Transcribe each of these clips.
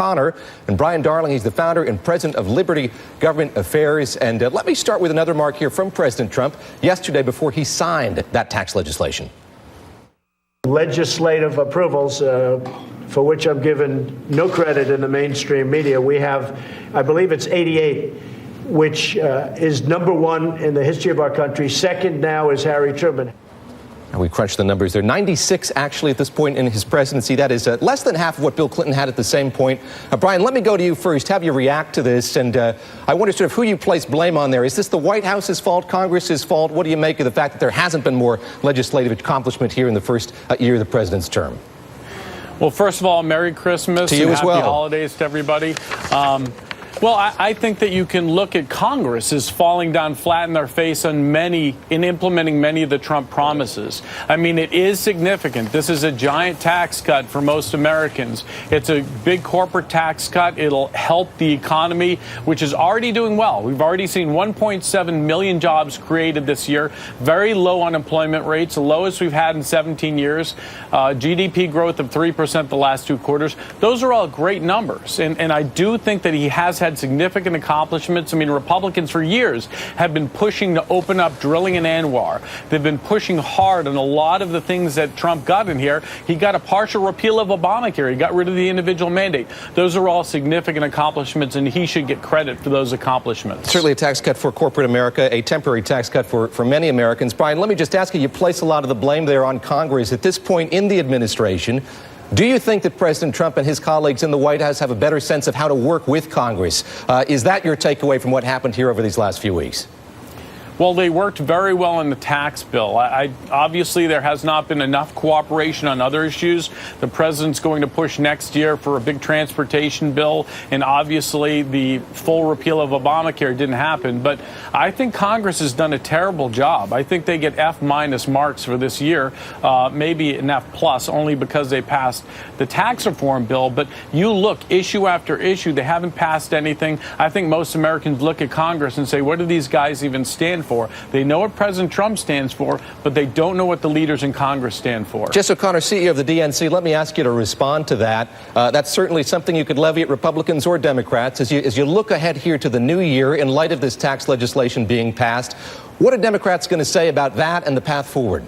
O'Connor. And Brian Darling, he's the founder and president of Liberty Government Affairs. And let me start with another remark here from President Trump yesterday before he signed that tax legislation. Legislative approvals, for which I'm given no credit in the mainstream media. We have, I believe it's 88, which is number one in the history of our country. Second now is Harry Truman. And we crunched the numbers there. 96 actually at this point in his presidency. That is less than half of what Bill Clinton had at the same point. Brian, let me go to you first. Have you react to this? And I wonder sort of who you place blame on there. Is this the White House's fault, Congress's fault? What do you make of the fact that there hasn't been more legislative accomplishment here in the first year of the president's term? Well, first of all, Merry Christmas to you and as happy well. holidays to everybody. Well, I think that you can look at Congress as falling down flat in their face in implementing many of the Trump promises. I mean, it is significant. This is a giant tax cut for most Americans. It's a big corporate tax cut. It'll help the economy, which is already doing well. We've already seen 1.7 million jobs created this year. Very low unemployment rates, the lowest we've had in 17 years. GDP growth of 3% the last 2 quarters. Those are all great numbers. And I do think that he has had significant accomplishments. I mean, Republicans for years have been pushing to open up drilling in Anwar. They've been pushing hard on a lot of the things that Trump got in here. He got a partial repeal of Obamacare. He got rid of the individual mandate. Those are all significant accomplishments, and he should get credit for those accomplishments. Certainly a tax cut for corporate America, a temporary tax cut for many Americans. Brian, let me just ask you, you place a lot of the blame there on Congress. At this point in the administration, do you think that President Trump and his colleagues in the White House have a better sense of how to work with Congress? Is that your takeaway from what happened here over these last few weeks? Well, they worked very well on the tax bill. Obviously, there has not been enough cooperation on other issues. The president's going to push next year for a big transportation bill, and obviously the full repeal of Obamacare didn't happen. But I think Congress has done a terrible job. I think they get F- marks for this year, maybe an F+, only because they passed the tax reform bill. But you look, issue after issue, they haven't passed anything. I think most Americans look at Congress and say, what do these guys even stand for? They know what President Trump stands for, but they don't know what the leaders in Congress stand for. Jess O'Connor, CEO of the DNC, let me ask you to respond to that. That's certainly something you could levy at Republicans or Democrats. As you look ahead here to the new year, in light of this tax legislation being passed, what are Democrats going to say about that and the path forward?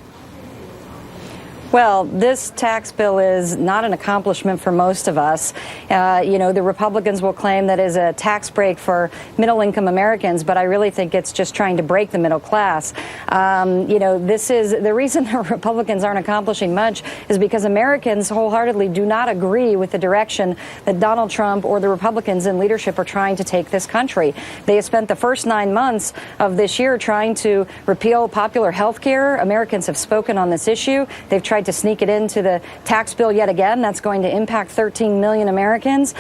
Well, this tax bill is not an accomplishment for most of us. The Republicans will claim that is a tax break for middle-income Americans, but I really think it's just trying to break the middle class. This is the reason the Republicans aren't accomplishing much is because Americans wholeheartedly do not agree with the direction that Donald Trump or the Republicans in leadership are trying to take this country. They have spent the first 9 months of this year trying to repeal popular health care. Americans have spoken on this issue. They've tried to sneak it into the tax bill yet again. That's going to impact 13 million Americans.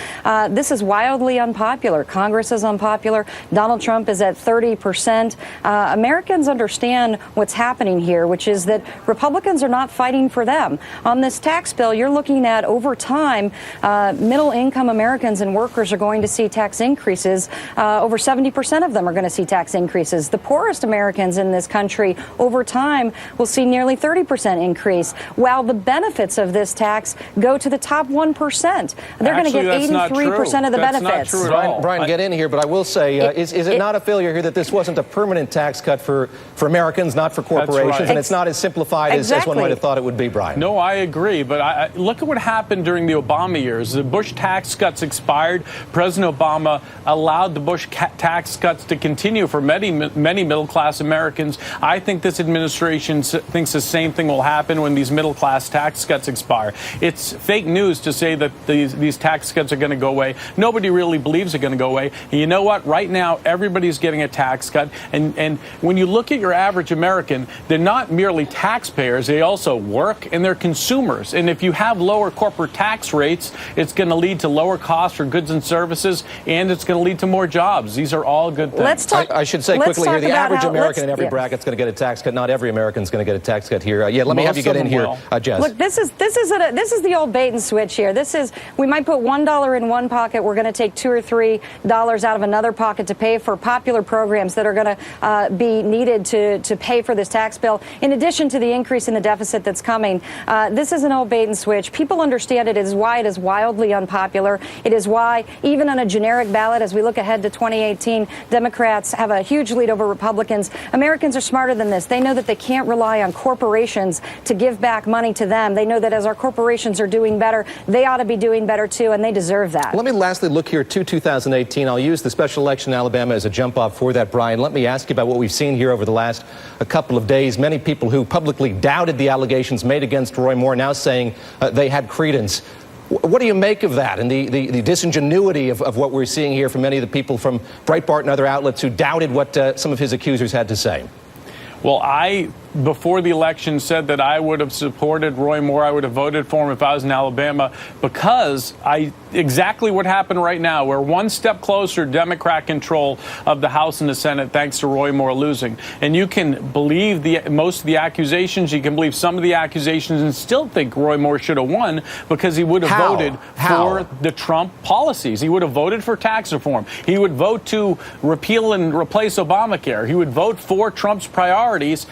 This is wildly unpopular. Congress is unpopular. Donald Trump is at 30%. Americans understand what's happening here, which is that Republicans are not fighting for them. On this tax bill, you're looking at over time, middle-income Americans and workers are going to see tax increases. Over 70% of them are going to see tax increases. The poorest Americans in this country over time will see nearly 30% increase, while the benefits of this tax go to the top 1%. They're going to get 83% of the benefits. Not true at all. Brian, get in here, but I will say, is it not a failure here that this wasn't a permanent tax cut for Americans, not for corporations, right. and it's not as simplified as one might have thought it would be, Brian? No, I agree, but look at what happened during the Obama years. The Bush tax cuts expired. President Obama allowed the Bush tax cuts to continue for many middle-class Americans. I think this administration thinks the same thing will happen when these middle-class tax cuts expire. It's fake news to say that these tax cuts are going to go away. Nobody really believes they're going to go away. And you know what? Right now, everybody's getting a tax cut. And when you look at your average American, they're not merely taxpayers. They also work and they're consumers. And if you have lower corporate tax rates, it's going to lead to lower costs for goods and services, and it's going to lead to more jobs. These are all good things. I should say quickly here, the average American in every bracket is going to get a tax cut. Not every American is going to get a tax cut here. Let me have you get in here. Jess. Look, this is the old bait and switch here. We might put $1 in one pocket. We're going to take $2 or $3 out of another pocket to pay for popular programs that are going to be needed to pay for this tax bill. In addition to the increase in the deficit that's coming, this is an old bait and switch. People understand it. It is why it is wildly unpopular. It is why, even on a generic ballot, as we look ahead to 2018, Democrats have a huge lead over Republicans. Americans are smarter than this. They know that they can't rely on corporations to give back money to them. They know that as our corporations are doing better, they ought to be doing better too, and they deserve that. Let me lastly look here to 2018. I'll use the special election in Alabama as a jump off for that, Brian. Let me ask you about what we've seen here over the last couple of days. Many people who publicly doubted the allegations made against Roy Moore now saying they had credence. What do you make of that and the disingenuity of what we're seeing here from many of the people from Breitbart and other outlets who doubted what some of his accusers had to say? Well, before the election, said that I would have supported Roy Moore. I would have voted for him if I was in Alabama, because exactly what happened right now. We're one step closer to Democrat control of the House and the Senate, thanks to Roy Moore losing. And you can believe most of the accusations. You can believe some of the accusations and still think Roy Moore should have won, because he would have voted for the Trump policies. He would have voted for tax reform. He would vote to repeal and replace Obamacare. He would vote for Trump's priorities.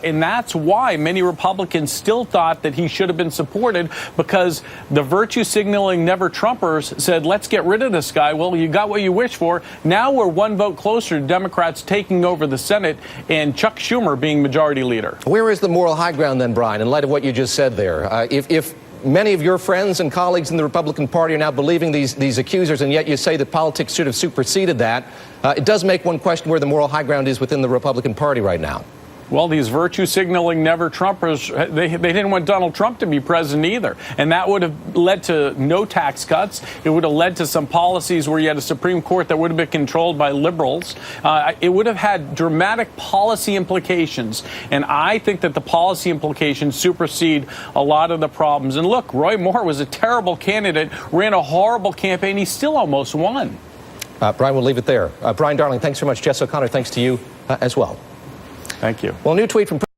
And that's why many Republicans still thought that he should have been supported, because the virtue signaling never Trumpers said, let's get rid of this guy. Well, you got what you wished for. Now we're one vote closer to Democrats taking over the Senate and Chuck Schumer being majority leader. Where is the moral high ground then, Brian, in light of what you just said there? If many of your friends and colleagues in the Republican Party are now believing these accusers, and yet you say that politics should have superseded that, it does make one question where the moral high ground is within the Republican Party right now. Well, these virtue signaling never Trumpers, they didn't want Donald Trump to be president either. And that would have led to no tax cuts. It would have led to some policies where you had a Supreme Court that would have been controlled by liberals. It would have had dramatic policy implications. And I think that the policy implications supersede a lot of the problems. And look, Roy Moore was a terrible candidate, ran a horrible campaign. He still almost won. Brian, we'll leave it there. Brian Darling, thanks so much. Jess O'Connor, thanks to you as well. Thank you. Well, a new tweet from